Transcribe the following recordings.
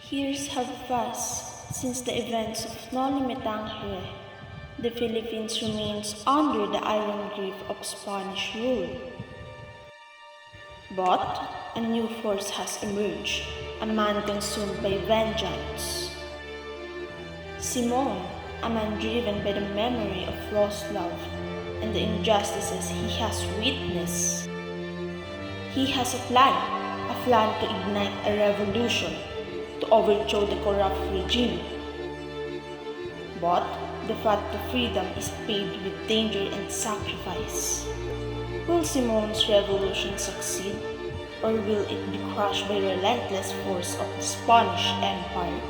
Years have passed since the events of Noli Me Tangere. The Philippines remains under the iron grip of Spanish rule. But a new force has emerged, a man consumed by vengeance. Simon, a man driven by the memory of lost love and the injustices he has witnessed. He has a plan to ignite a revolution, to overthrow the corrupt regime. But the path to freedom is paved with danger and sacrifice. Will Simon's revolution succeed, or will it be crushed by the relentless force of the Spanish Empire?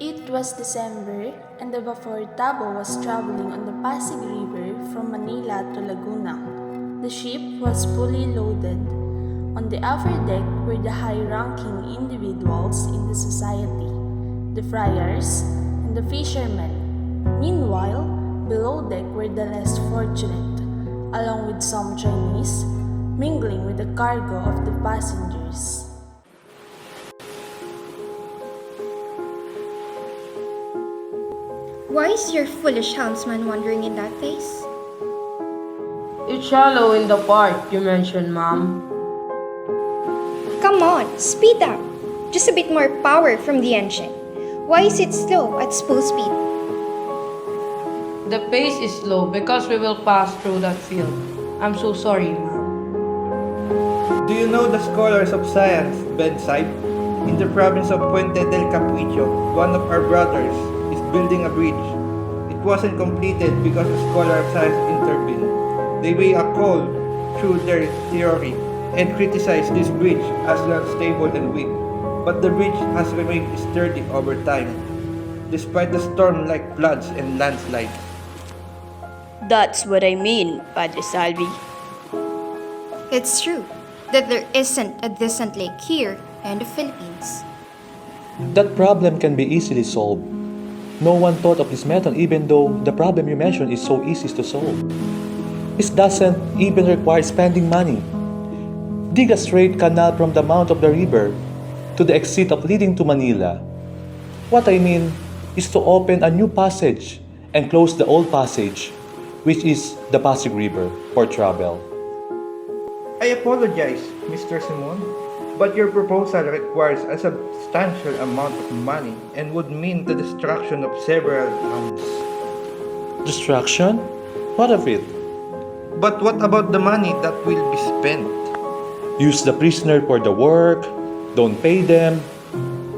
It was December, and the Vapor Tabo was traveling on the Pasig River from Manila to Laguna. The ship was fully loaded. On the upper deck were the high-ranking individuals in the society, the friars, and the fishermen. Meanwhile, below deck were the less fortunate, along with some Chinese, mingling with the cargo of the passengers. Why is your foolish helmsman wandering in that face? It's shallow in the part you mentioned, ma'am. Come on, speed up! Just a bit more power from the engine. Why is it slow at full speed? The pace is slow because we will pass through that field. I'm so sorry, ma'am. Do you know the scholars of science, BSED? In the province of Puente del Capuicho, one of our brothers is building a bridge. It wasn't completed because a scholar of science intervened. They weigh a call through their theory and criticize this bridge as unstable and weak. But the bridge has remained sturdy over time, despite the storm-like floods and landslides. That's what I mean, Padre Salvi. It's true that there isn't a decent lake here in the Philippines. That problem can be easily solved. No one thought of this method even though the problem you mentioned is so easy to solve. It doesn't even require spending money. Dig a straight canal from the mouth of the river to the exit of leading to Manila. What I mean is to open a new passage and close the old passage, which is the Pasig River, for travel. I apologize, Mr. Simon, but your proposal requires a substantial amount of money and would mean the destruction of several towns. Destruction? What of it? But what about the money that will be spent? Use the prisoner for the work, don't pay them,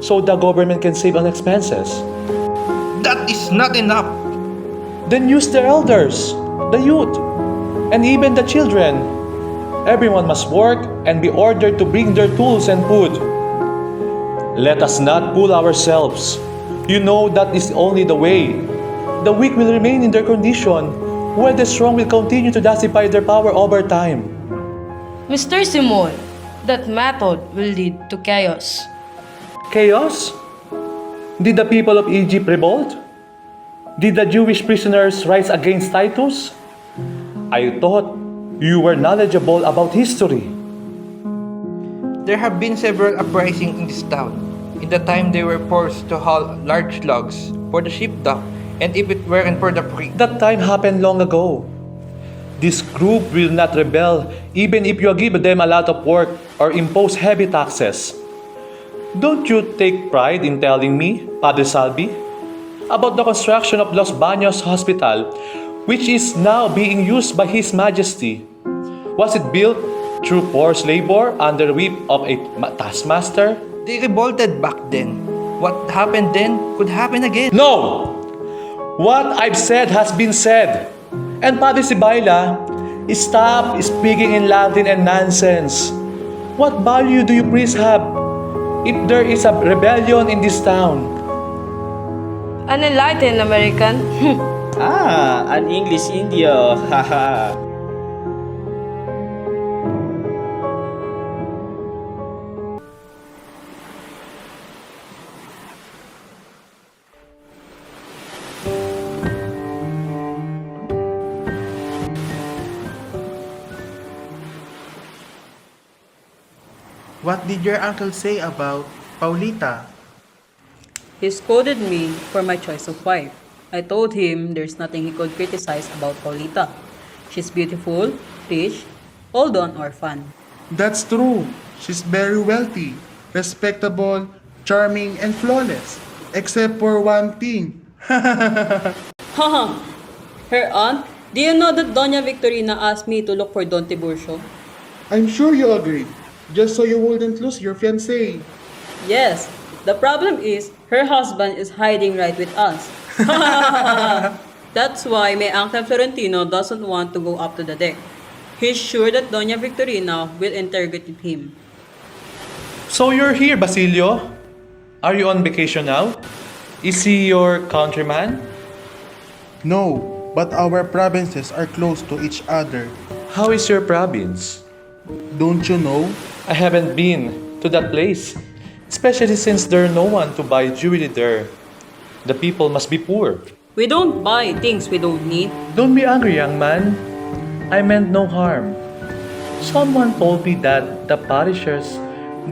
so the government can save on expenses. That is not enough! Then use the elders, the youth, and even the children. Everyone must work and be ordered to bring their tools and food. Let us not fool ourselves. You know that is only the way. The weak will remain in their condition, while the strong will continue to dissipate their power over time. Mr. Simon, that method will lead to chaos. Chaos? Did the people of Egypt revolt? Did the Jewish prisoners rise against Titus? I thought you were knowledgeable about history. There have been several uprisings in this town. In the time they were forced to haul large logs for the ship dock, and if it weren't for the free. That time happened long ago. This group will not rebel even if you give them a lot of work or impose heavy taxes. Don't you take pride in telling me, Padre Salvi, about the construction of Los Baños Hospital, which is now being used by His Majesty Was it built through forced labor under the whip of a taskmaster? They revolted back then. What happened then could happen again. No! What I've said has been said. And Padre Sibyla, stop speaking in Latin and nonsense. What value do you priests have if there is a rebellion in this town? An enlightened American? An English Indio. Haha. What did your uncle say about Paulita? He scolded me for my choice of wife. I told him there's nothing he could criticize about Paulita. She's beautiful, rich, although an orphan. That's true. She's very wealthy, respectable, charming, and flawless. Except for one thing. Haha! Her aunt, do you know that Doña Victorina asked me to look for Don Tiburcio? I'm sure you agree. Just so you wouldn't lose your fiancé. Yes, the problem is her husband is hiding right with us. That's why my Uncle Florentino doesn't want to go up to the deck. He's sure that Doña Victorina will interrogate him. So you're here, Basilio? Are you on vacation now? Is he your countryman? No, but our provinces are close to each other. How is your province? Don't you know? I haven't been to that place, especially since there's no one to buy jewelry there. The people must be poor. We don't buy things we don't need. Don't be angry, young man. I meant no harm. Someone told me that the parishers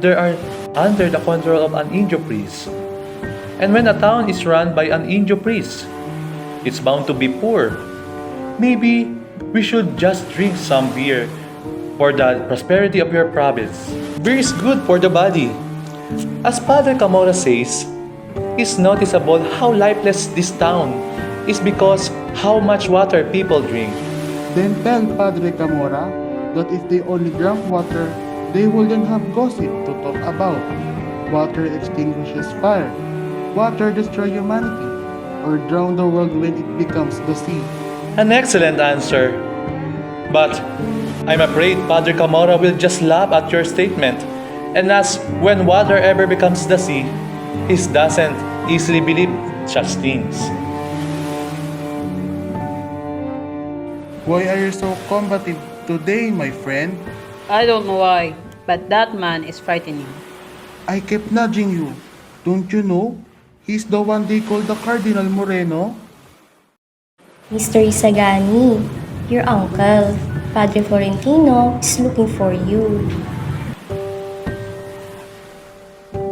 there are under the control of an Indio priest. And when a town is run by an Indio priest, it's bound to be poor. Maybe we should just drink some beer for the prosperity of your province. Beer is good for the body. As Padre Camora says, it's noticeable how lifeless this town is because how much water people drink. Then tell Padre Camora that if they only drank water, they wouldn't have gossip to talk about. Water extinguishes fire. Water destroys humanity, or drown the world when it becomes the sea. An excellent answer. But I'm afraid Padre Camora will just laugh at your statement and ask when water ever becomes the sea. He doesn't easily believe such things. Why are you so combative today, my friend? I don't know why, but that man is frightening. I kept nudging you. Don't you know? He's the one they call the Cardinal Moreno. Mr. Isagani, your uncle, Padre Florentino, is looking for you.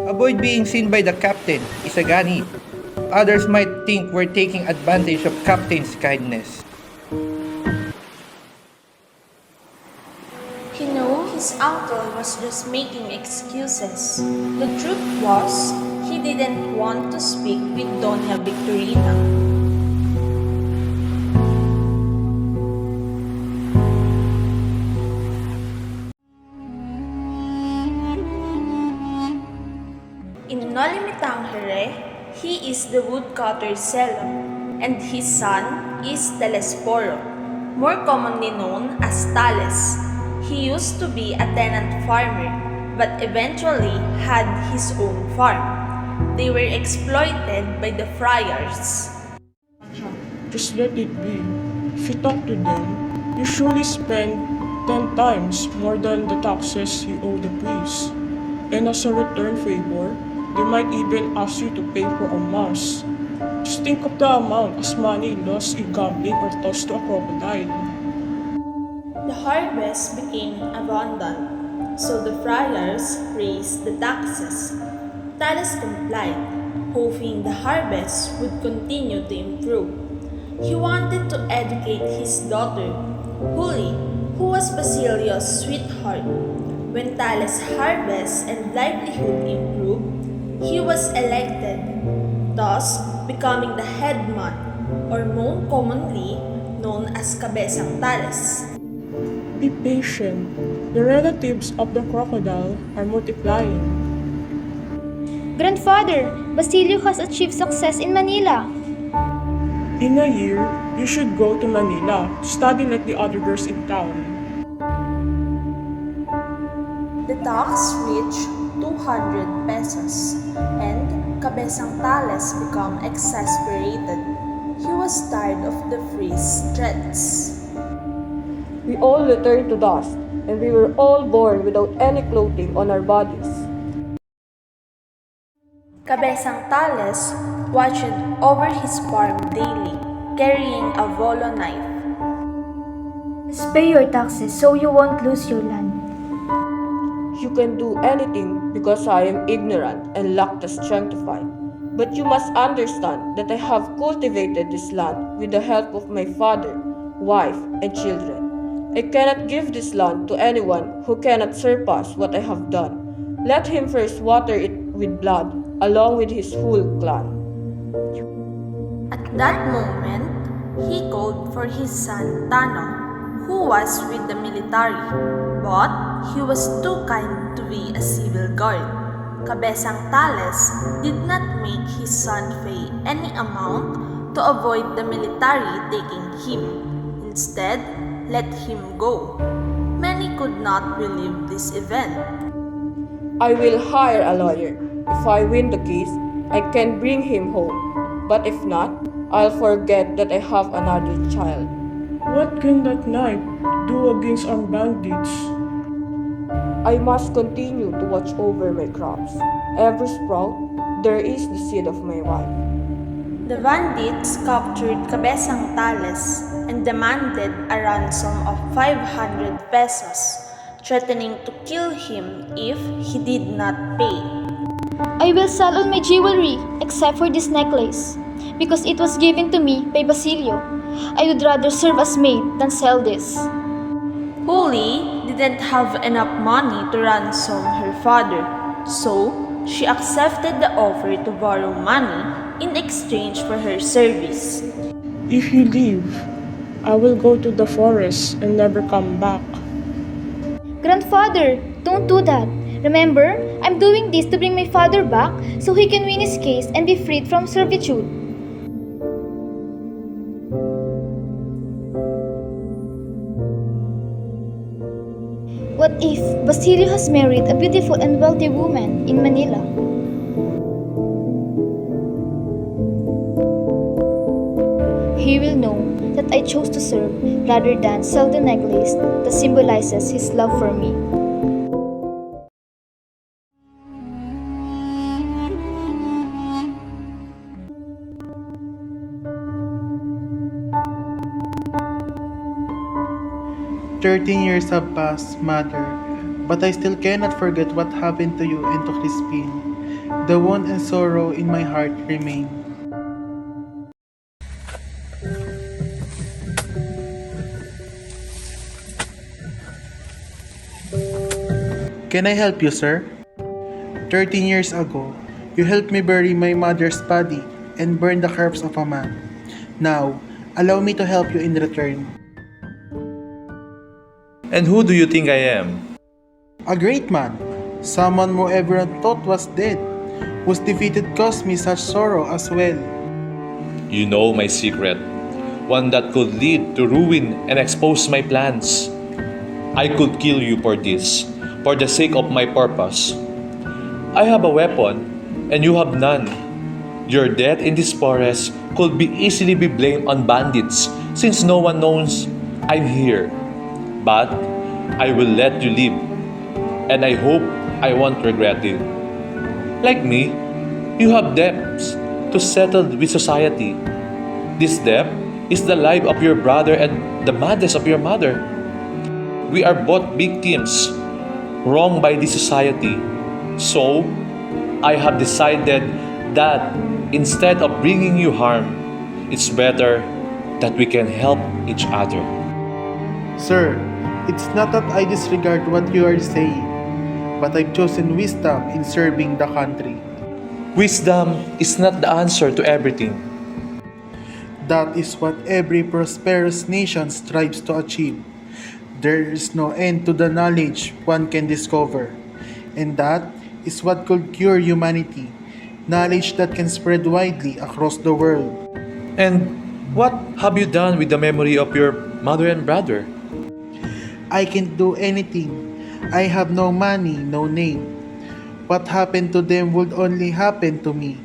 Avoid being seen by the captain, Isagani. Others might think we're taking advantage of captain's kindness. He knew his uncle was just making excuses. The truth was, he didn't want to speak with Doña Victorina. In Nolimitangere, he is the woodcutter's cello, and his son is Telesporo, more commonly known as Tales. He used to be a tenant farmer, but eventually had his own farm. They were exploited by the friars. Just let it be. If you talk to them, you surely spend 10 times more than the taxes you owe the priest. And as a return favor, they might even ask you to pay for a mass. Just think of the amount as money lost in gambling or tossed to a crocodile. The harvest became abundant, so the friars raised the taxes. Tales complied, hoping the harvest would continue to improve. He wanted to educate his daughter, Huli, who was Basilio's sweetheart. When Tales' harvest and livelihood improved, he was elected, thus becoming the headman, or more commonly known as Cabezang Tales. Be patient. The relatives of the crocodile are multiplying. Grandfather, Basilio has achieved success in Manila. In a year, you should go to Manila to study like the other girls in town. The tax reached 200 pesos, and Cabezang Tales became exasperated. He was tired of the freeze threats. We all returned to dust, and we were all born without any clothing on our bodies. Cabezang Tales watched over his farm daily, carrying a volo knife. Just pay your taxes so you won't lose your land. You can do anything because I am ignorant and lack the strength to fight. But you must understand that I have cultivated this land with the help of my father, wife, and children. I cannot give this land to anyone who cannot surpass what I have done. Let him first water it with blood, along with his whole clan. At that moment, he called for his son Tanong, who was with the military, but he was too kind to be a civil guard. Cabezang Tales did not make his son pay any amount to avoid the military taking him. Instead, let him go. Many could not believe this event. I will hire a lawyer. If I win the case, I can bring him home. But if not, I'll forget that I have another child. What can that knife do against our bandits? I must continue to watch over my crops. Every sprout, there is the seed of my wife. The bandits captured Cabezang Tales and demanded a ransom of 500 pesos, threatening to kill him if he did not pay. I will sell all my jewelry except for this necklace because it was given to me by Basilio. I would rather serve as maid than sell this. Holy didn't have enough money to ransom her father, so she accepted the offer to borrow money in exchange for her service. If you leave, I will go to the forest and never come back. Grandfather, don't do that. Remember, I'm doing this to bring my father back so he can win his case and be freed from servitude. What if Basilio has married a beautiful and wealthy woman in Manila? He will know that I chose to serve rather than sell the necklace that symbolizes his love for me. "13 years have passed, Mother, but I still cannot forget what happened to you and to Crispin. The wound and sorrow in my heart remain." "Can I help you, sir?" 13 years ago, you helped me bury my mother's body and burn the corpse of a man. Now, allow me to help you in return." And who do you think I am? "A great man, someone who everyone thought was dead, whose defeated caused me such sorrow as well." You know my secret, one that could lead to ruin and expose my plans. I could kill you for this, for the sake of my purpose. I have a weapon, and you have none. Your death in this forest could easily be blamed on bandits, since no one knows I'm here. But I will let you live, and I hope I won't regret it. Like me, you have debts to settle with society. This debt is the life of your brother and the madness of your mother. We are both victims, wronged by this society. So, I have decided that instead of bringing you harm, it's better that we can help each other. "Sir, it's not that I disregard what you are saying, but I've chosen wisdom in serving the country." Wisdom is not the answer to everything. That is what every prosperous nation strives to achieve. There is no end to the knowledge one can discover. And that is what could cure humanity. Knowledge that can spread widely across the world. And what have you done with the memory of your mother and brother? I can't do anything. I have no money, no name. What happened to them would only happen to me.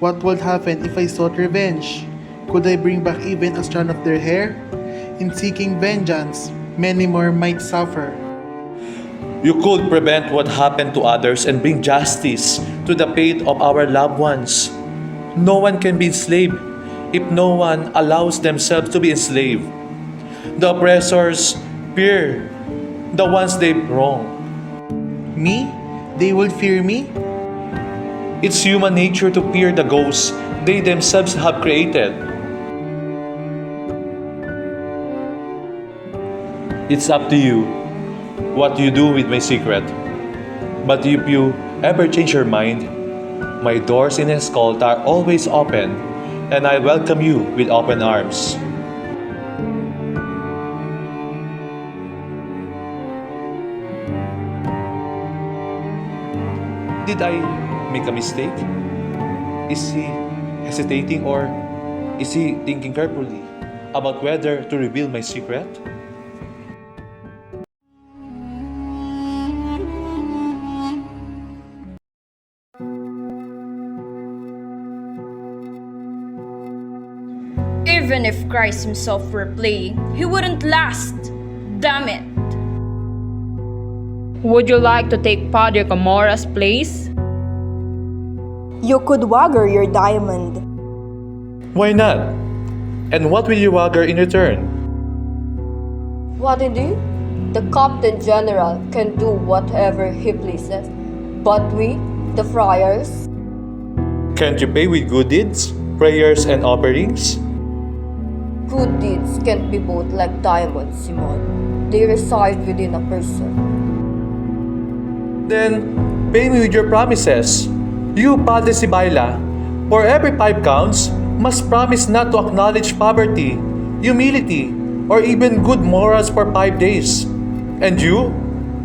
What would happen if I sought revenge? Could I bring back even a strand of their hair? In seeking vengeance, many more might suffer. You could prevent what happened to others and bring justice to the fate of our loved ones. No one can be enslaved if no one allows themselves to be enslaved. The oppressors fear the ones they wrong. Me? They would fear me? It's human nature to fear the ghosts they themselves have created. It's up to you what you do with my secret. But if you ever change your mind, my doors in Escort are always open, and I welcome you with open arms. Did I make a mistake? Is he hesitating or is he thinking carefully about whether to reveal my secret? Even if Christ himself were playing, he wouldn't last. Damn it. Would you like to take Padre Camora's place? You could wager your diamond. Why not? And what will you wager in return? What indeed? The Captain General can do whatever he pleases. But we, the friars, Can't you pay with good deeds, prayers, and offerings? good deeds can't be bought like diamonds, Simon. They reside within a person. Then, pay me with your promises. You, Padre Sibayla, for every 5 counts, must promise not to acknowledge poverty, humility, or even good morals for 5 days. And you,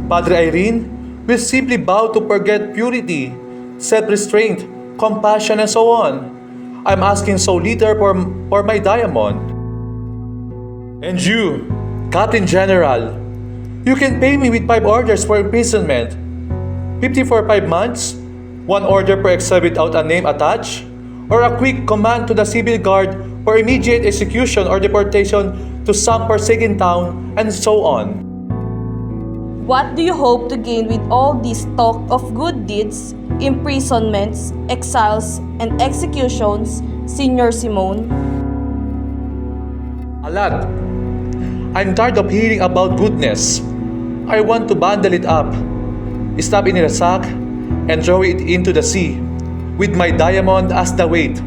Padre Irene, will simply vow to forget purity, self-restraint, compassion, and so on. I'm asking so little for my diamond. And you, Captain General, you can pay me with 5 orders for imprisonment. 50 for 5 months, 1 order per exile without a name attached, or a quick command to the civil guard for immediate execution or deportation to some forsaken town, and so on. What do you hope to gain with all this talk of good deeds, imprisonments, exiles, and executions, Senor Simon? A lot. I'm tired of hearing about goodness. I want to bundle it up, stuff it in a sack, and throw it into the sea, with my diamond as the weight.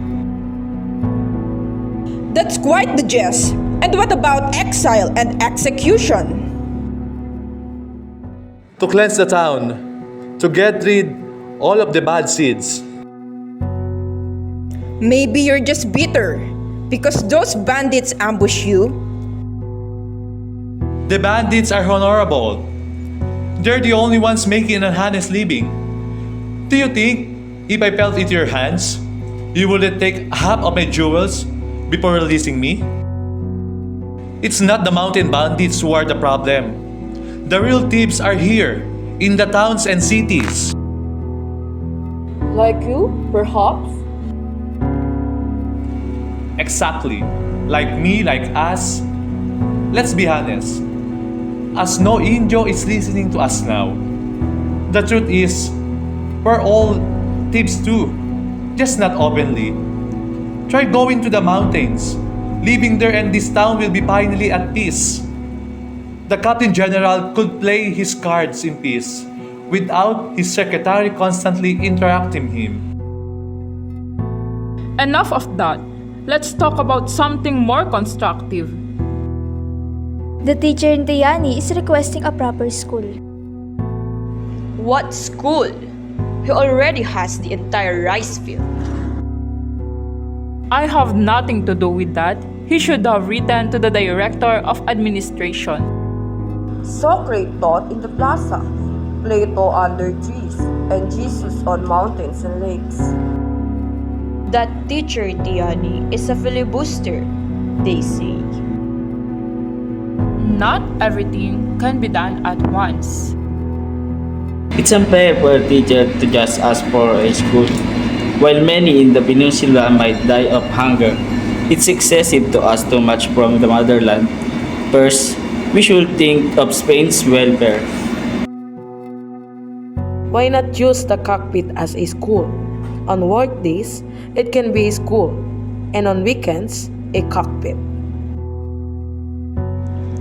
That's quite the jest. And what about exile and execution? To cleanse the town, to get rid all of the bad seeds. Maybe you're just bitter because those bandits ambush you. The bandits are honorable. They're the only ones making an honest living. Do you think, if I fell into your hands, you wouldn't take half of my jewels before releasing me? It's not the mountain bandits who are the problem. The real thieves are here, in the towns and cities. Like you, perhaps? Exactly. Like me, like us. Let's be honest. As no Indio is listening to us now. The truth is, we're all thieves too. Just not openly. Try going to the mountains. Living there, and this town will be finally at peace. The Captain General could play his cards in peace without his secretary constantly interrupting him. Enough of that. Let's talk about something more constructive. The teacher in Tayani is requesting a proper school. What school? He already has the entire rice field. I have nothing to do with that. He should have written to the Director of Administration. Socrates taught in the plaza, Plato under trees, and Jesus on mountains and lakes. That teacher, Tiani, is a filibuster, they say. Not everything can be done at once. It's unfair for a teacher to just ask for a school, while many in the peninsula might die of hunger. It's excessive to ask too much from the motherland. First, we should think of Spain's welfare. Why not use the cockpit as a school? On work days, it can be a school, and on weekends, a cockpit.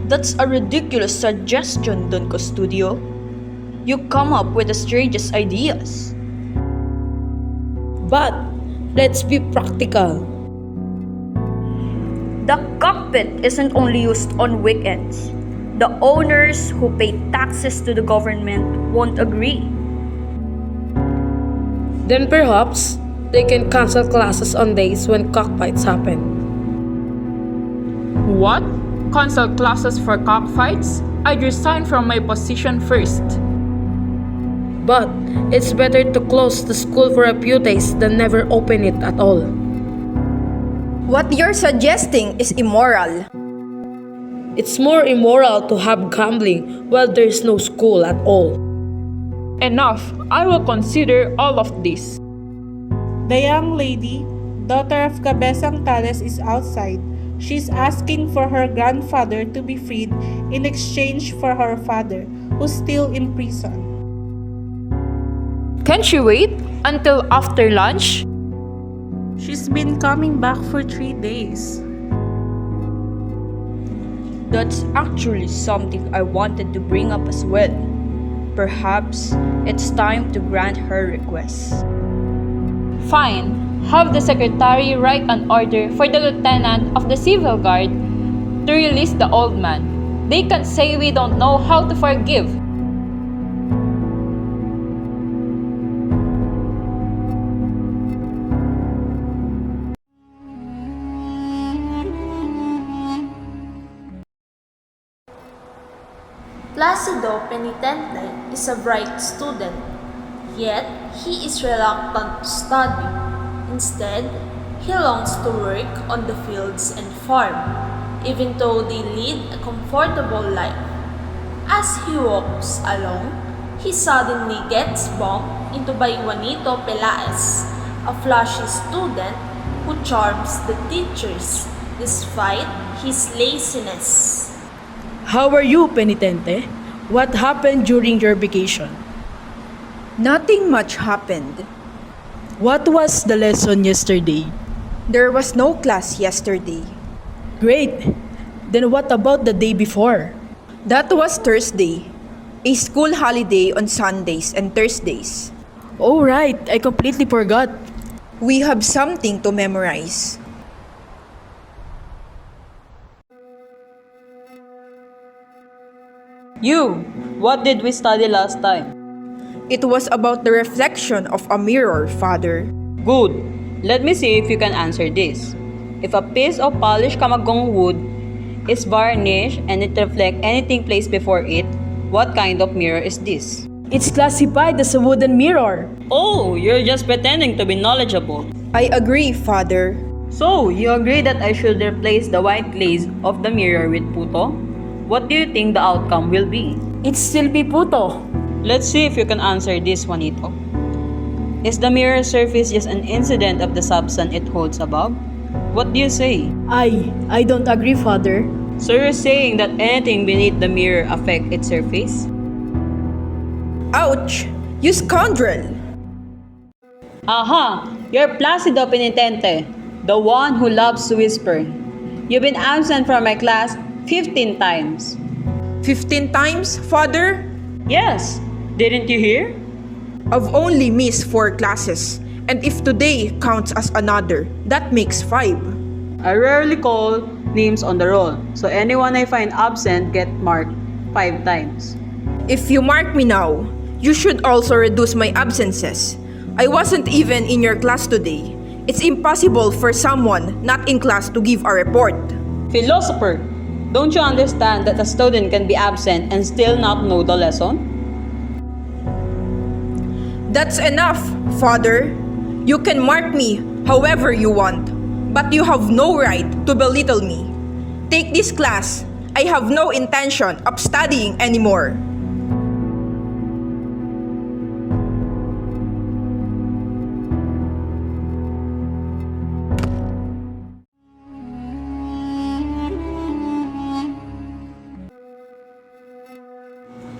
That's a ridiculous suggestion, Don Custodio. You come up with the strangest ideas. But let's be practical. The cockpit isn't only used on weekends. The owners who pay taxes to the government won't agree. Then perhaps they can cancel classes on days when cockfights happen. What? Cancel classes for cockfights? I'd resign from my position first. But it's better to close the school for a few days than never open it at all. What you're suggesting is immoral. It's more immoral to have gambling while there's no school at all. Enough. I will consider all of this. The young lady, daughter of Cabezang Tales, is outside. She's asking for her grandfather to be freed in exchange for her father, who's still in prison. Can she wait until after lunch? She's been coming back for 3 days. That's actually something I wanted to bring up as well. Perhaps it's time to grant her request. Fine. Have the secretary write an order for the lieutenant of the civil guard to release the old man. They can say we don't know how to forgive. Placido Penitente is a bright student, yet he is reluctant to study. Instead, he longs to work on the fields and farm, even though they lead a comfortable life. As he walks along, he suddenly gets bumped into by Juanito Pelaez, a flashy student who charms the teachers despite his laziness. How are you, Penitente? What happened during your vacation? Nothing much happened. What was the lesson yesterday? There was no class yesterday. Great. Then what about the day before? That was Thursday. A school holiday on Sundays and Thursdays. Oh right, I completely forgot. We have something to memorize. You, what did we study last time? It was about the reflection of a mirror, Father. Good. Let me see if you can answer this. If a piece of polished kamagong wood is varnished and it reflects anything placed before it, what kind of mirror is this? It's classified as a wooden mirror. Oh, you're just pretending to be knowledgeable. I agree, Father. So, you agree that I should replace the white glaze of the mirror with puto? What do you think the outcome will be? It's still puto. Let's see if you can answer this, Juanito. Is the mirror surface just an incident of the substance it holds above? What do you say? I don't agree, Father. So you're saying that anything beneath the mirror affects its surface? Ouch! You scoundrel! Aha! You're Placido Penitente, the one who loves to whisper. You've been absent from my class 15 times. 15 times, Father? Yes. Didn't you hear? I've only missed 4 classes. And if today counts as another, that makes 5. I rarely call names on the roll, so anyone I find absent get marked 5 times. If you mark me now, you should also reduce my absences. I wasn't even in your class today. It's impossible for someone not in class to give a report. Philosopher, Don't you understand that a student can be absent and still not know the lesson? That's enough, Father. You can mark me however you want, but you have no right to belittle me. Take this class. I have no intention of studying anymore.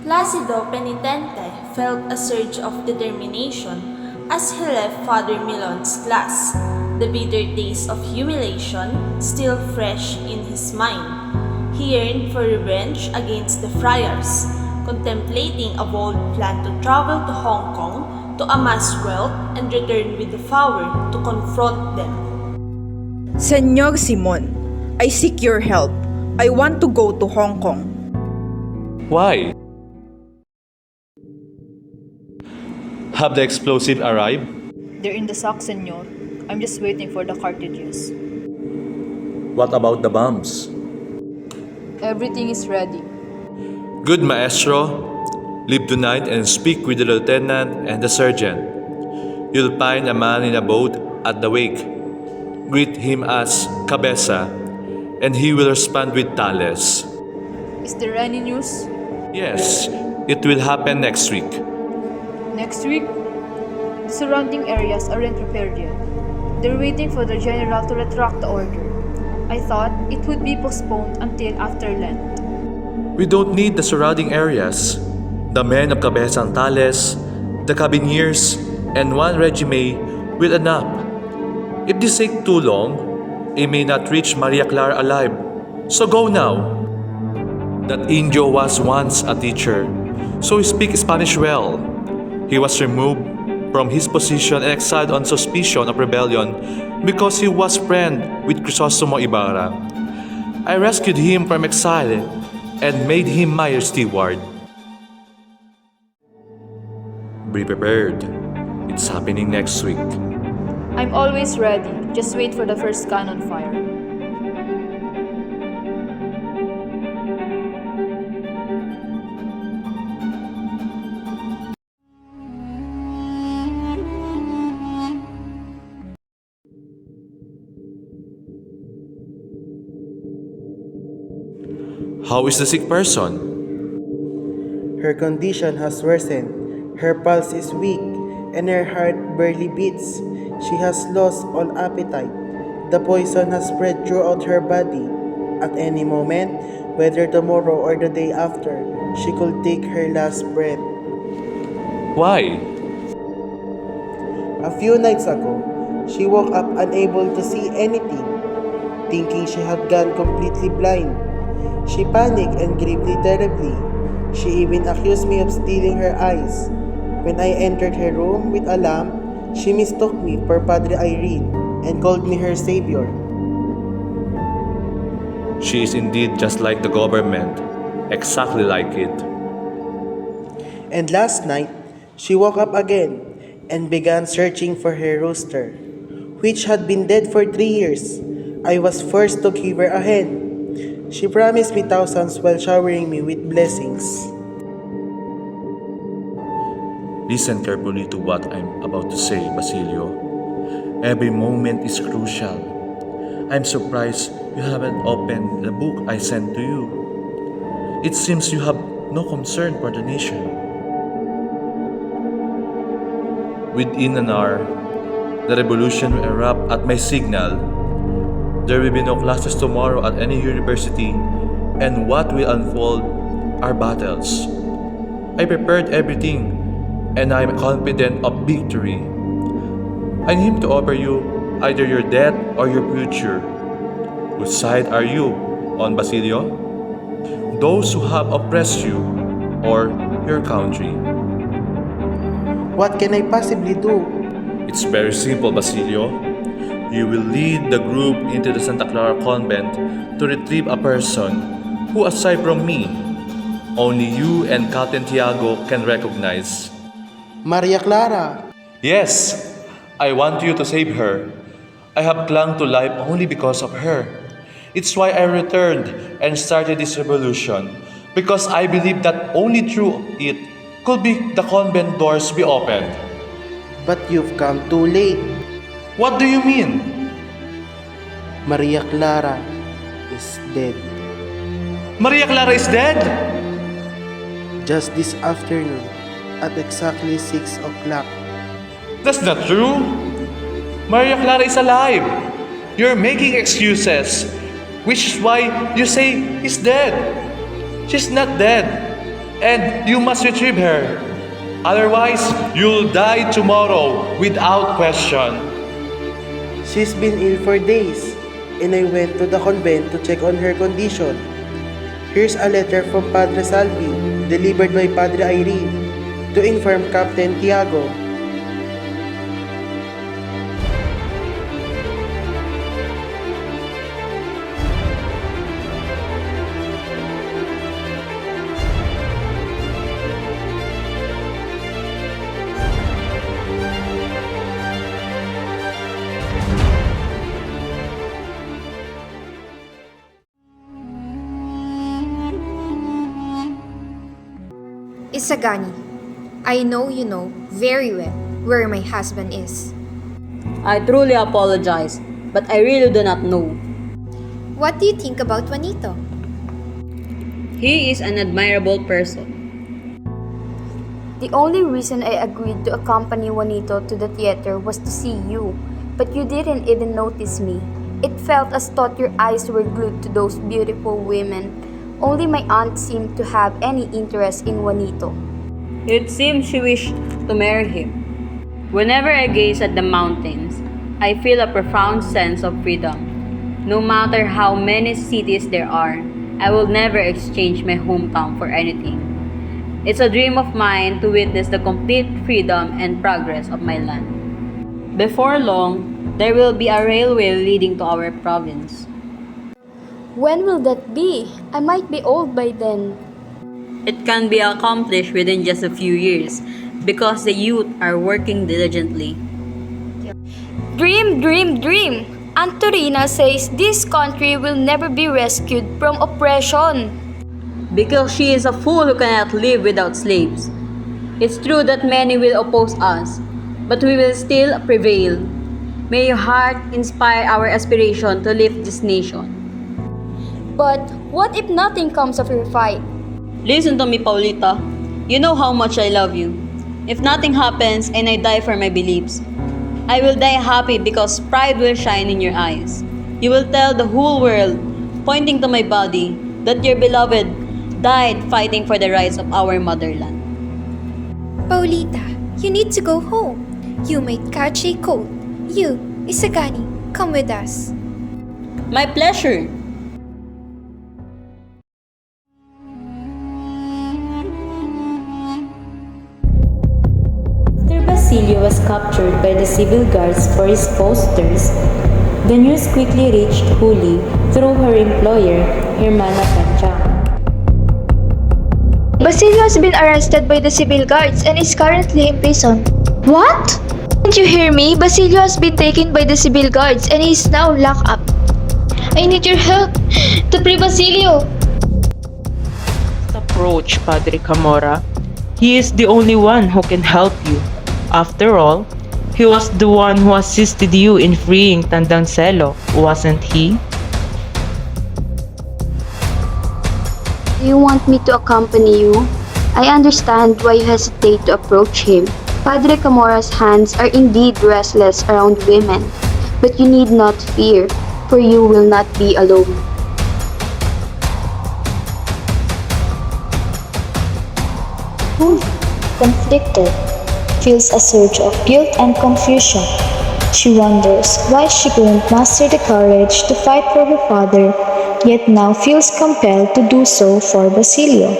Placido Penitente felt a surge of determination as he left Father Milon's class, the bitter taste of humiliation still fresh in his mind. He yearned for revenge against the friars, contemplating a bold plan to travel to Hong Kong to amass wealth and return with the power to confront them. Senor Simon, I seek your help. I want to go to Hong Kong. Why? Have the explosive arrived? They're in the sack, senor. I'm just waiting for the cartridges. What about the bombs? Everything is ready. Good, maestro. Leave tonight and speak with the lieutenant and the sergeant. You'll find a man in a boat at the wake. Greet him as Cabeza, and he will respond with Tales. Is there any news? Yes, it will happen next week. Next week? The surrounding areas aren't prepared yet. They're waiting for the general to retract the order. I thought it would be postponed until after Lent. We don't need the surrounding areas. The men of Cabeza and Tales, the Carabiniers, and one regiment will enough. If this takes too long, it may not reach Maria Clara alive. So go now. That Indio was once a teacher, so he speaks Spanish well. He was removed from his position and exiled on suspicion of rebellion because he was friend with Crisostomo Ibarra. I rescued him from exile and made him my steward. Be prepared. It's happening next week. I'm always ready. Just wait for the first cannon fire. How is the sick person? Her condition has worsened. Her pulse is weak, and her heart barely beats. She has lost all appetite. The poison has spread throughout her body. At any moment, whether tomorrow or the day after, she could take her last breath. Why? A few nights ago, she woke up unable to see anything, thinking she had gone completely blind. She panicked and grieved terribly. She even accused me of stealing her eyes. When I entered her room with a lamp, she mistook me for Padre Irene and called me her savior. She is indeed just like the government, exactly like it. And last night, she woke up again and began searching for her rooster, which had been dead for 3 years. I was forced to give her a hen. She promised me thousands while showering me with blessings. Listen carefully to what I'm about to say, Basilio. Every moment is crucial. I'm surprised you haven't opened the book I sent to you. It seems you have no concern for the nation. Within an hour, the revolution will erupt at my signal. There will be no classes tomorrow at any university, and what will unfold are battles. I prepared everything, and I am confident of victory. I need to offer you either your death or your future. Whose side are you on, Basilio? Those who have oppressed you, or your country? What can I possibly do? It's very simple, Basilio. You will lead the group into the Santa Clara convent to retrieve a person who, aside from me, only you and Captain Tiago can recognize. Maria Clara! Yes, I want you to save her. I have clung to life only because of her. It's why I returned and started this revolution, because I believe that only through it could be the convent doors be opened. But you've come too late. What do you mean? Maria Clara is dead. Maria Clara is dead? Just this afternoon, at exactly 6 o'clock. That's not true. Maria Clara is alive. You're making excuses, which is why you say he's dead. She's not dead, and you must retrieve her. Otherwise, you'll die tomorrow without question. She's been ill for days, and I went to the convent to check on her condition. Here's a letter from Padre Salvi, delivered by Padre Irene, to inform Captain Tiago. Isagani, I know you know very well where my husband is. I truly apologize, but I really do not know. What do you think about Juanito? He is an admirable person. The only reason I agreed to accompany Juanito to the theater was to see you, but you didn't even notice me. It felt as though your eyes were glued to those beautiful women. Only my aunt seemed to have any interest in Juanito. It seems she wished to marry him. Whenever I gaze at the mountains, I feel a profound sense of freedom. No matter how many cities there are, I will never exchange my hometown for anything. It's a dream of mine to witness the complete freedom and progress of my land. Before long, there will be a railway leading to our province. When will that be? I might be old by then. It can be accomplished within just a few years because the youth are working diligently. Dream, dream, dream! Aunt Torina says this country will never be rescued from oppression. Because she is a fool who cannot live without slaves. It's true that many will oppose us, but we will still prevail. May your heart inspire our aspiration to lift this nation. But what if nothing comes of your fight? Listen to me, Paulita. You know how much I love you. If nothing happens and I die for my beliefs, I will die happy because pride will shine in your eyes. You will tell the whole world, pointing to my body, that your beloved died fighting for the rights of our motherland. Paulita, you need to go home. You might catch a cold. You, Isagani, come with us. My pleasure. Basilio was captured by the civil guards for his posters. The news quickly reached Huli through her employer, Hermana Pancha. Basilio has been arrested by the civil guards and is currently in prison. What? Didn't you hear me? Basilio has been taken by the civil guards and he is now locked up. I need your help to free Basilio. Approach Padre Camora. He is the only one who can help you. After all, he was the one who assisted you in freeing Tandancelo, wasn't he? Do you want me to accompany you? I understand why you hesitate to approach him. Padre Camora's hands are indeed restless around women, but you need not fear, for you will not be alone. Conflicted, feels a surge of guilt and confusion. She wonders why she couldn't muster the courage to fight for her father, yet now feels compelled to do so for Basilio.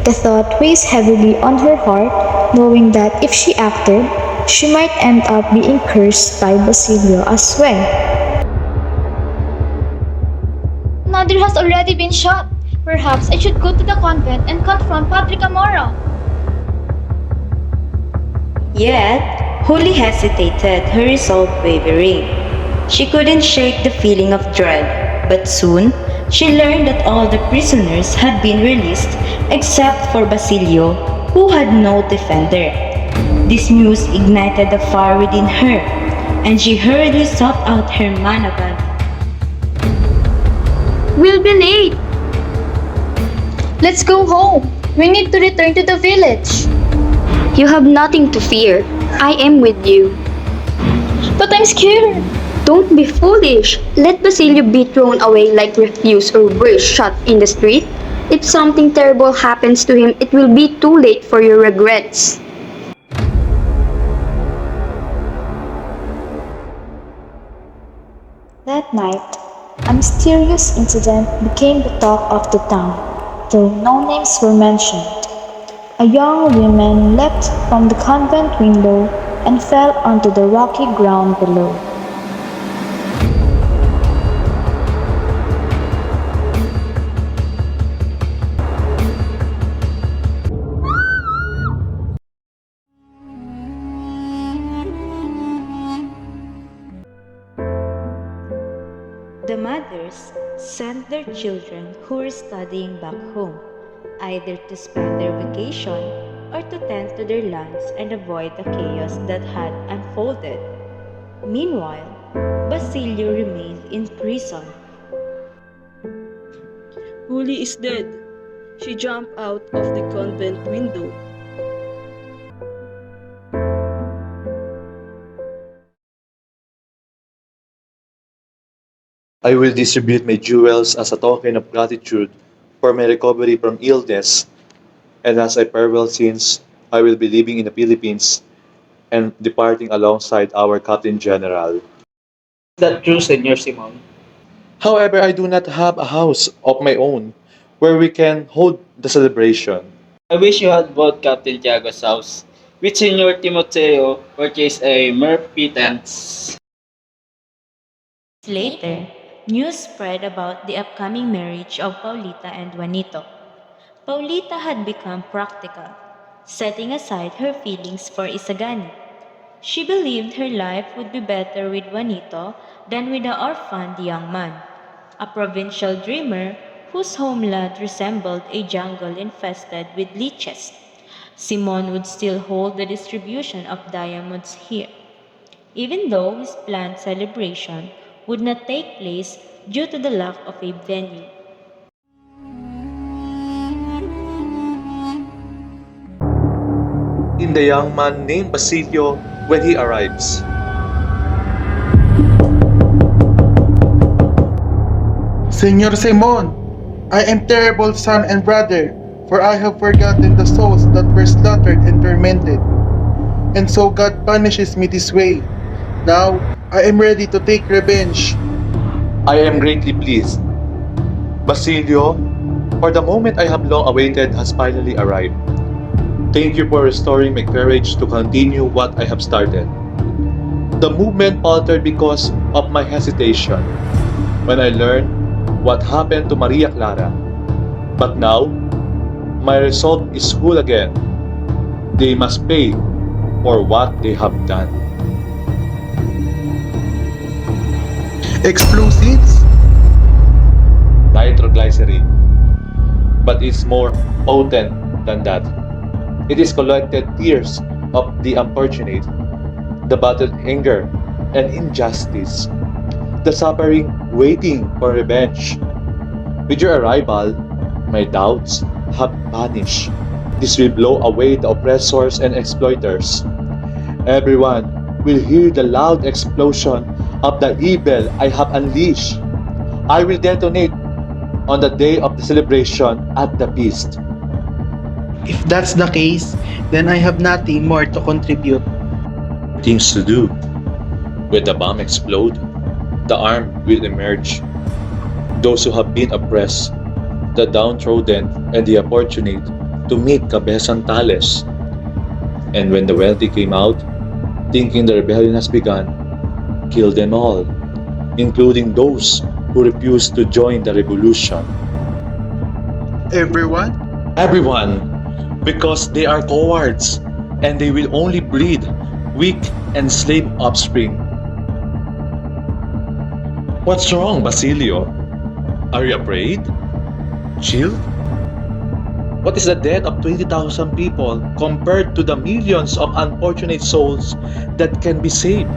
The thought weighs heavily on her heart, knowing that if she acted, she might end up being cursed by Basilio as well. Another has already been shot. Perhaps I should go to the convent and confront Padre Camora. Yet, Huli hesitated, her resolve wavering. She couldn't shake the feeling of dread. But soon, she learned that all the prisoners had been released except for Basilio, who had no defender. This news ignited the fire within her, and she hurriedly sought out her managal. We'll be late! Let's go home. We need to return to the village. You have nothing to fear. I am with you. But I'm scared. Don't be foolish. Let Basilio be thrown away like refuse or worse, shot in the street. If something terrible happens to him, it will be too late for your regrets. That night, a mysterious incident became the talk of the town, though no names were mentioned. A young woman leapt from the convent window and fell onto the rocky ground below. The mothers sent their children who were studying back home, either to spend their vacation or to tend to their lands and avoid the chaos that had unfolded. Meanwhile, Basilio remained in prison. Huli is dead. She jumped out of the convent window. I will distribute my jewels as a token of gratitude for my recovery from illness, and as a farewell since I will be living in the Philippines and departing alongside our Captain General. Is that true, Senor Simon? However, I do not have a house of my own where we can hold the celebration. I wish you had bought Captain Tiago's house, which Senor Timoteo purchased a mere pittance. Later, news spread about the upcoming marriage of Paulita and Juanito. Paulita had become practical, setting aside her feelings for Isagani. She believed her life would be better with Juanito than with the orphaned young man, a provincial dreamer whose homeland resembled a jungle infested with leeches. Simon would still hold the distribution of diamonds here, even though his planned celebration would not take place due to the lack of a venue. In the young man named Basilio when he arrives. Senor Simon, I am terrible son and brother, for I have forgotten the souls that were slaughtered and tormented. And so God punishes me this way. Now, I am ready to take revenge. I am greatly pleased. Basilio, for the moment I have long awaited has finally arrived. Thank you for restoring my courage to continue what I have started. The movement faltered because of my hesitation when I learned what happened to Maria Clara. But now, my resolve is full again. They must pay for what they have done. Explosives? Nitroglycerin. But it's more potent than that. It is collected tears of the unfortunate, the battled anger and injustice, the suffering waiting for revenge. With your arrival, my doubts have vanished. This will blow away the oppressors and exploiters. Everyone will hear the loud explosion of the evil I have unleashed. I will detonate on the day of the celebration at the feast. If that's the case, then I have nothing more to contribute. Things to do. When the bomb explode, the armed will emerge. Those who have been oppressed, the downtrodden, and the unfortunate to meet Cabezang Tales. And when the wealthy came out, thinking the rebellion has begun, kill them all, including those who refused to join the revolution. Everyone? Everyone! Because they are cowards, and they will only breed weak and slave offspring. What's wrong, Basilio? Are you afraid? Chill? What is the death of 20,000 people compared to the millions of unfortunate souls that can be saved?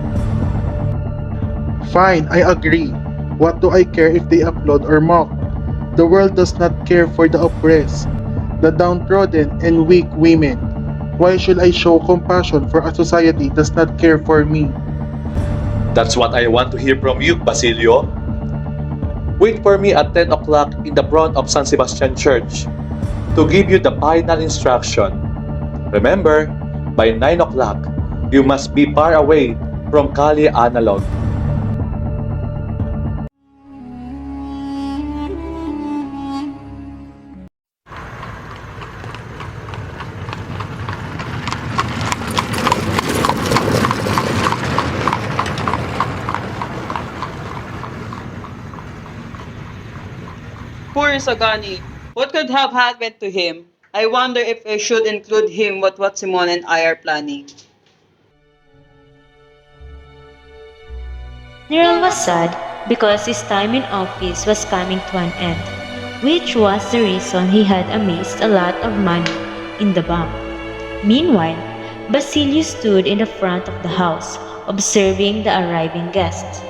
Fine, I agree. What do I care if they applaud or mock? The world does not care for the oppressed, the downtrodden and weak women. Why should I show compassion for a society that does not care for me? That's what I want to hear from you, Basilio. Wait for me at 10 o'clock in the front of San Sebastian Church to give you the final instruction. Remember, by 9 o'clock, you must be far away from Kali Analog. Poor Sagani. What could have happened to him? I wonder if I should include him with what Simone and I are planning. General was sad because his time in office was coming to an end, which was the reason he had amassed a lot of money in the bank. Meanwhile, Basilio stood in the front of the house, observing the arriving guests.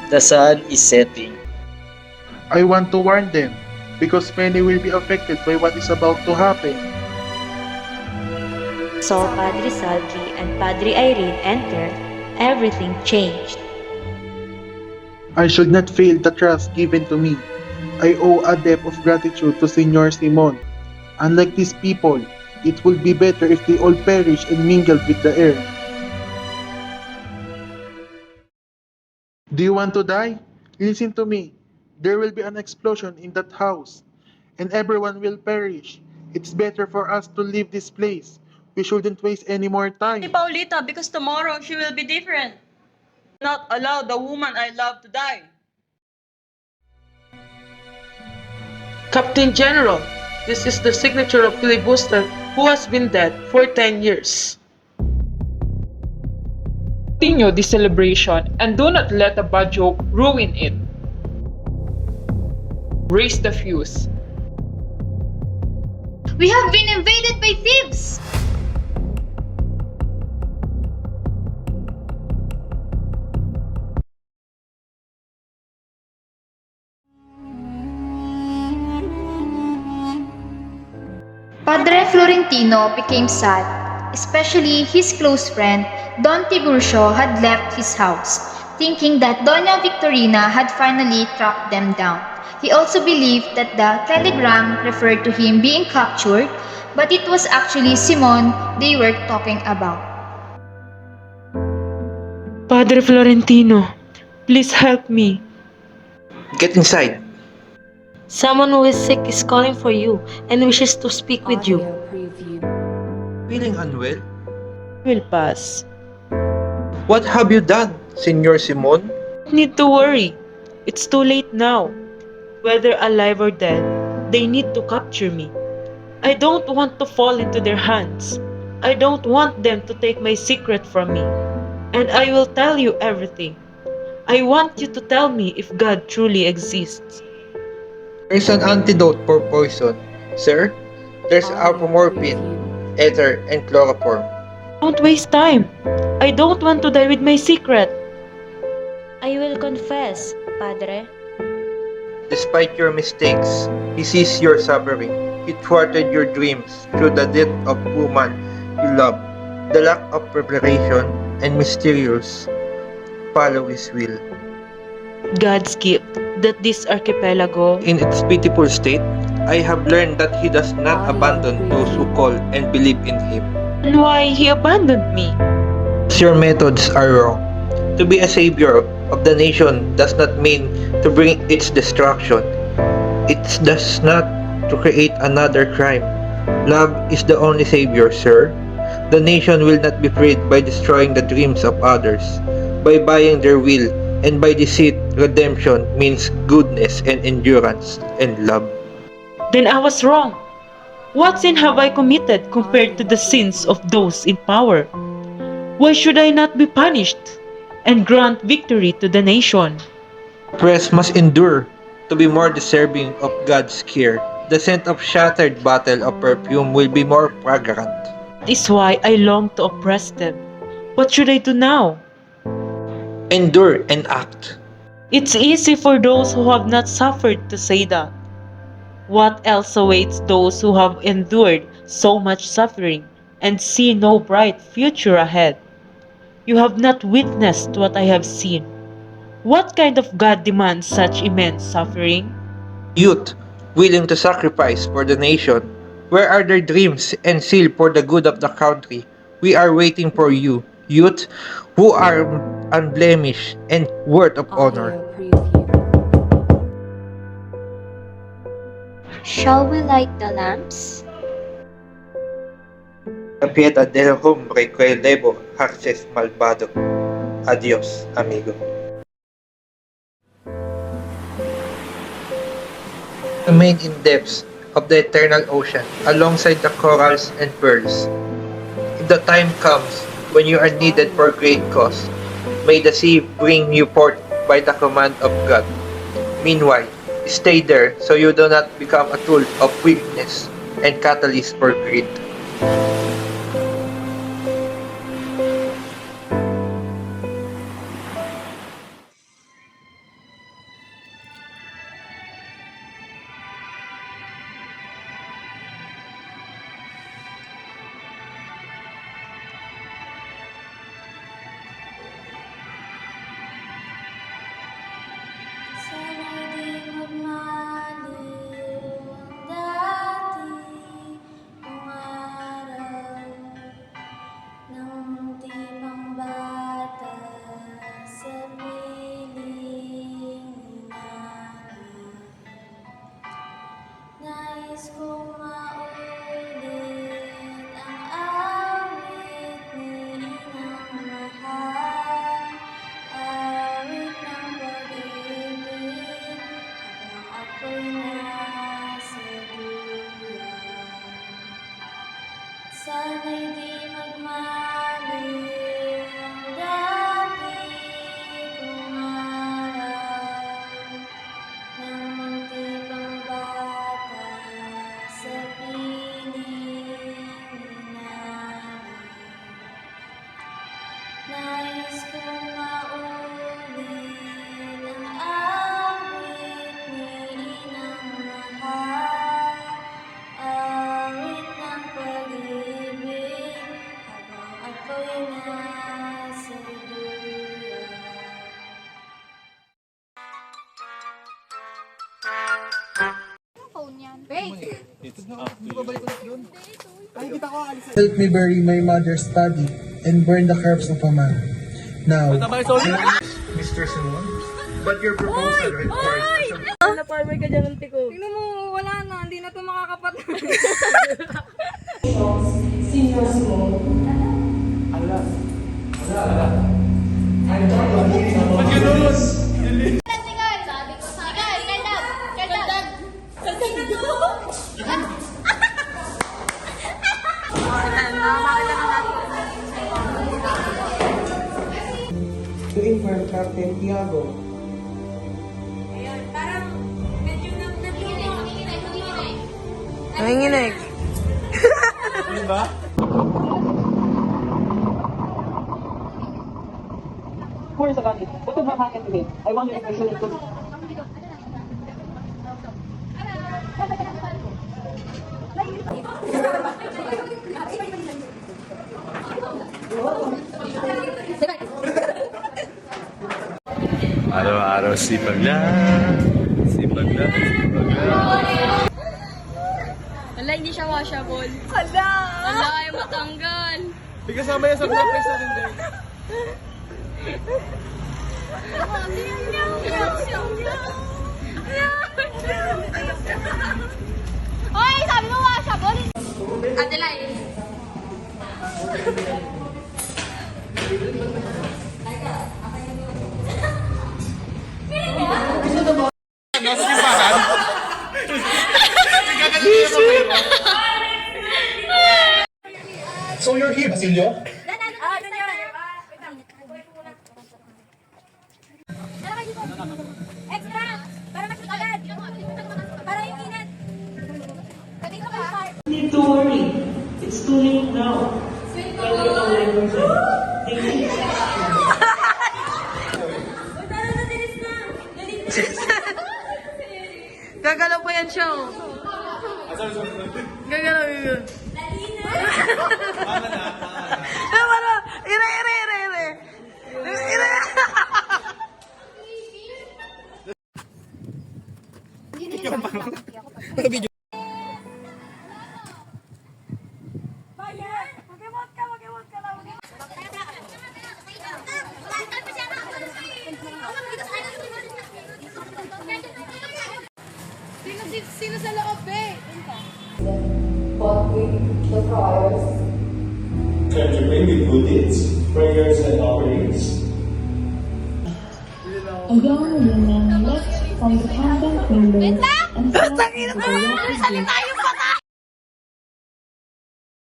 The sun is setting. I want to warn them, because many will be affected by what is about to happen. Saw Padre Salki and Padre Irene enter, everything changed. I should not fail the trust given to me. I owe a debt of gratitude to Senor Simon. Unlike these people, it would be better if they all perish and mingled with the air. Do you want to die? Listen to me. There will be an explosion in that house, and everyone will perish. It's better for us to leave this place. We shouldn't waste any more time. Paulita, because tomorrow she will be different. Not allow the woman I love to die. Captain General, this is the signature of Filibuster who has been dead for 10 years. Continue the celebration and do not let a bad joke ruin it. Raise the fuse. We have been invaded by thieves! Padre Florentino became sad, especially his close friend Don Tiburcio had left his house, thinking that Dona Victorina had finally tracked them down. He also believed that the telegram referred to him being captured, but it was actually Simon they were talking about. Padre Florentino, please help me. Get inside. Someone who is sick is calling for you and wishes to speak with you. Feeling unwell? Will pass. What have you done, Senor Simon? Don't need to worry. It's too late now. Whether alive or dead, they need to capture me. I don't want to fall into their hands. I don't want them to take my secret from me. And I will tell you everything. I want you to tell me if God truly exists. There's an antidote for poison. Sir, there's apomorphine, ether, and chloroform. Don't waste time. I don't want to die with my secret. I will confess, Padre. Despite your mistakes, He sees your suffering. He thwarted your dreams through the death of woman you love, the lack of preparation, and mysterious follow His will. God's gift that this archipelago, In its pitiful state, I have learned that He does not abandon those who call and believe in Him. and why He abandoned me. Your methods are wrong. To be a savior of the nation does not mean to bring its destruction. It does not to create another crime. Love is the only savior, sir. The nation will not be freed by destroying the dreams of others, by buying their will, and by deceit. Redemption means goodness and endurance and love. Then I was wrong. What sin have I committed compared to the sins of those in power? Why should I not be punished and grant victory to the nation? Oppressed must endure to be more deserving of God's care. The scent of shattered bottle of perfume will be more fragrant. That is why I long to oppress them. What should I do now? Endure and act. It's easy for those who have not suffered to say that. What else awaits those who have endured so much suffering and see no bright future ahead? You have not witnessed what I have seen. What kind of God demands such immense suffering? Youth willing to sacrifice for the nation. Where are their dreams and zeal for the good of the country? We are waiting for you, youth, who are unblemished and worth of honor. Shall we light the lamps? La piedra del hombre que elevo haces malvado. Adios, amigo. Remain in depths of the eternal ocean, alongside the corals and pearls. If the time comes when you are needed for great cause, may the sea bring you forth by the command of God. Meanwhile, stay there so you do not become a tool of weakness and catalyst for greed. Sana'y di magmaliw ang dati kong araw nang munti pang bata sa piling ninanay. Nais kong maulit ang awit ni Inang Mahal, awit ng pag-ibig habang ako'y nasa duyan. Sana'y di magmaliw ang dati kong araw nang munti pang bata sa piling ninanay. Nais kong maulit ang awit ni Inang Mahal, awit ng pag-ibig habang ako'y nasa duyan. Help me bury my mother's body and burn the corpse of a man. Now, Mr. Simon, but your proposal requires Napalway ka dyan ng tiko. Tingnan mo, wala na. Hindi na ito makakapatid. Seniors mo. to inform Captain Tiago. Nanginginig. Ano ba? Where is the body? What could have happened to him? I wonder if I should have told him. Araw-araw sipag lang. Sipag lang, sipag lang. Wala, hindi siya washable. Hala! Wala, ayaw matanggal. Hindi kasama yan sa breakfast natin din. Hoy, sabi mo washable. Adelay. So you're here, Basilio? Need to worry. It's too late now. Whether alive or dead, they need action. Gagalaw pa yan siya. Oh. Gagalaw. Ano? Ire. Sino sa loob, eh? Contribute with good deeds, prayers, and offerings. A young woman left from the convent window and fell into the water.